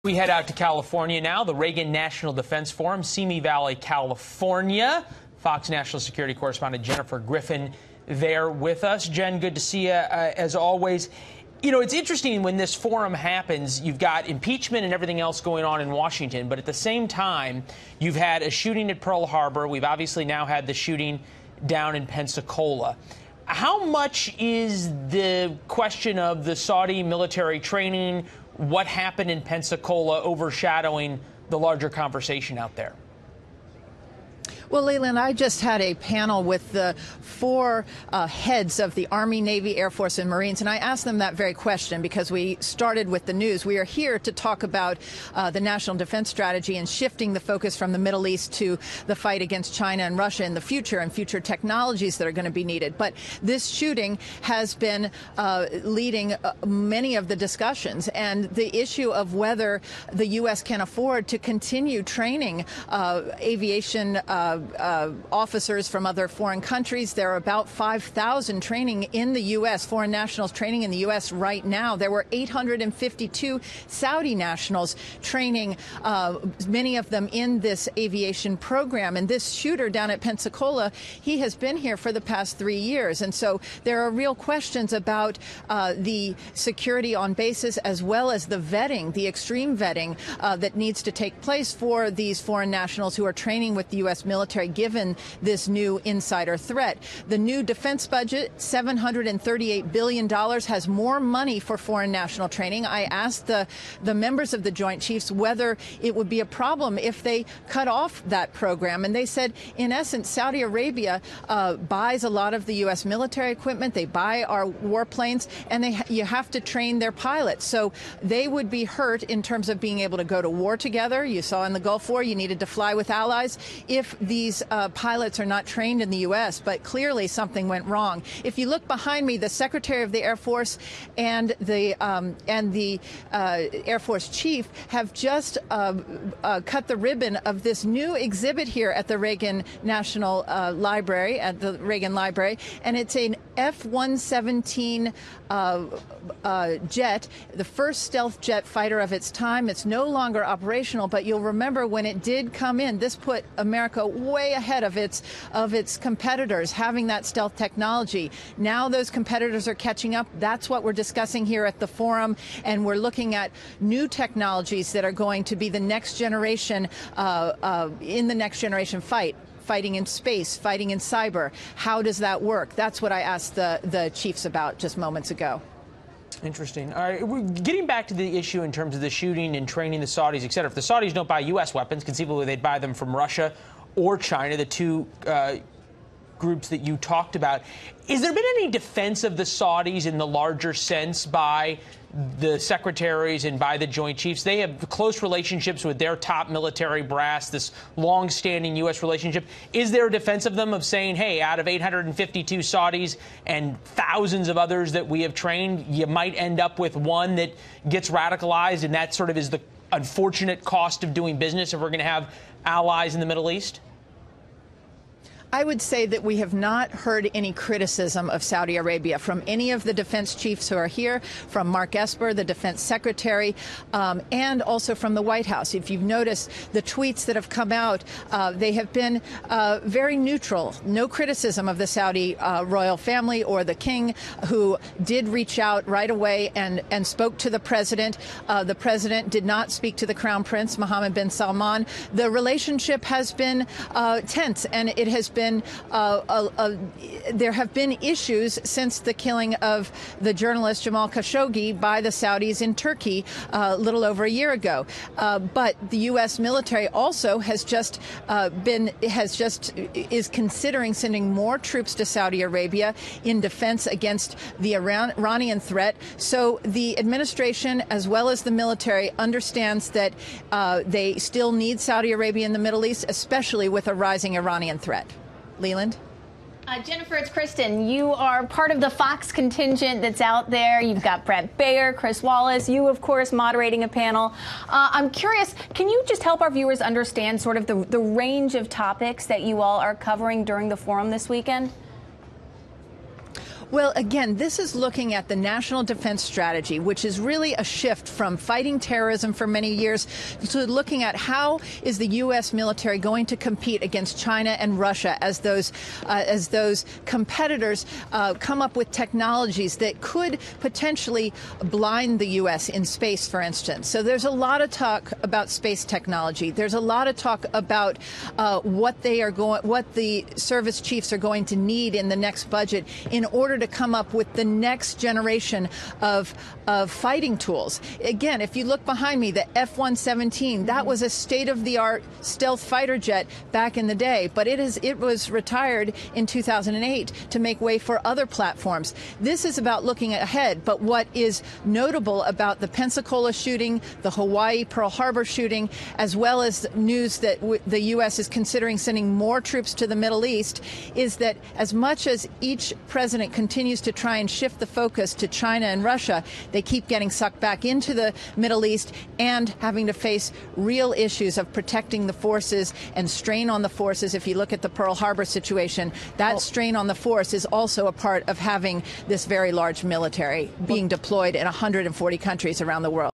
We head out to California now, the Reagan National Defense Forum, Simi Valley, California. Fox National Security Correspondent Jennifer Griffin there with us. Jen, good to see you as always. You know, it's interesting when this forum happens, you've got impeachment and everything else going on in Washington, but at the same time, you've had a shooting at Pearl Harbor. We've obviously now had the shooting down in Pensacola. How much is the question of the Saudi military training, what happened in Pensacola, overshadowing the larger conversation out there? Well, Leland, I just had a panel with the four heads of the Army, Navy, Air Force, and Marines, and I asked them that very question because we started with the news. We are here to talk about the national defense strategy and shifting the focus from the Middle East to the fight against China and Russia in the future and future technologies that are going to be needed. But this shooting has been leading many of the discussions, and the issue of whether the U.S. can afford to continue training aviation officers from other foreign countries. There are about 5,000 training in the U.S., foreign nationals training in the U.S. right now. There were 852 Saudi nationals training, many of them in this aviation program. And this shooter down at Pensacola, he has been here for the past 3 years. And so there are real questions about the security on bases as well as the vetting, the extreme vetting that needs to take place for these foreign nationals who are training with the U.S. military, given this new insider threat. The new defense budget, $738 billion, has more money for foreign national training. I asked the members of the Joint Chiefs whether it would be a problem if they cut off that program. And they said, in essence, Saudi Arabia buys a lot of the U.S. military equipment. They buy our warplanes, and you have to train their pilots. So they would be hurt in terms of being able to go to war together. You saw in the Gulf War, you needed to fly with allies. If these pilots are not trained in the U.S., but clearly something went wrong. If you look behind me, the Secretary of the Air Force and the Air Force Chief have just cut the ribbon of this new exhibit here at the Reagan National Library, at the Reagan Library, and it's an F-117 jet, the first stealth jet fighter of its time. It's no longer operational, but you'll remember when it did come in, this put America way ahead of its competitors, having that stealth technology. Now those competitors are catching up. That's what we're discussing here at the forum, and we're looking at new technologies that are going to be the next generation, in the next generation fight. Fighting in space, fighting in cyber. How does that work? That's what I asked the chiefs about just moments ago. Interesting. All right, we're getting back to the issue in terms of the shooting and training the Saudis, et cetera. If the Saudis don't buy U.S. weapons, conceivably they'd buy them from Russia or China, the two groups that you talked about. Has there been any defense of the Saudis in the larger sense by the secretaries and by the Joint Chiefs? They have close relationships with their top military brass, this long-standing U.S. relationship. Is there a defense of them of saying, hey, out of 852 Saudis and thousands of others that we have trained, you might end up with one that gets radicalized, and that sort of is the unfortunate cost of doing business if we're going to have allies in the Middle East? I would say that we have not heard any criticism of Saudi Arabia from any of the defense chiefs who are here, from Mark Esper, the defense secretary, and also from the White House. If you've noticed the tweets that have come out, they have been very neutral. No criticism of the Saudi royal family or the king, who did reach out right away and spoke to the president. The president did not speak to the crown prince, Mohammed bin Salman. The relationship has been tense, and it has been there have been issues since the killing of the journalist Jamal Khashoggi by the Saudis in Turkey a little over a year ago. But the U.S. military also has is considering sending more troops to Saudi Arabia in defense against the Iranian threat. So the administration, as well as the military, understands that they still need Saudi Arabia in the Middle East, especially with a rising Iranian threat. Leland? Jennifer, it's Kristen. You are part of the Fox contingent that's out there. You've got Brett Baer, Chris Wallace, you, of course, moderating a panel. I'm curious, can you just help our viewers understand sort of the range of topics that you all are covering during the forum this weekend? Well, again, this is looking at the National Defense Strategy, which is really a shift from fighting terrorism for many years to looking at how is the U.S. military going to compete against China and Russia as those competitors come up with technologies that could potentially blind the U.S. in space, for instance. So there's a lot of talk about space technology. There's a lot of talk about what the service chiefs are going to need in the next budget in order to come up with the next generation of fighting tools. Again, if you look behind me, the F-117, that was a state-of-the-art stealth fighter jet back in the day, but it was retired in 2008 to make way for other platforms. This is about looking ahead, but what is notable about the Pensacola shooting, the Hawaii Pearl Harbor shooting, as well as news that the U.S. is considering sending more troops to the Middle East, is that as much as each president continues to try and shift the focus to China and Russia, they keep getting sucked back into the Middle East and having to face real issues of protecting the forces and strain on the forces. If you look at the Pearl Harbor situation, that strain on the force is also a part of having this very large military being deployed in 140 countries around the world.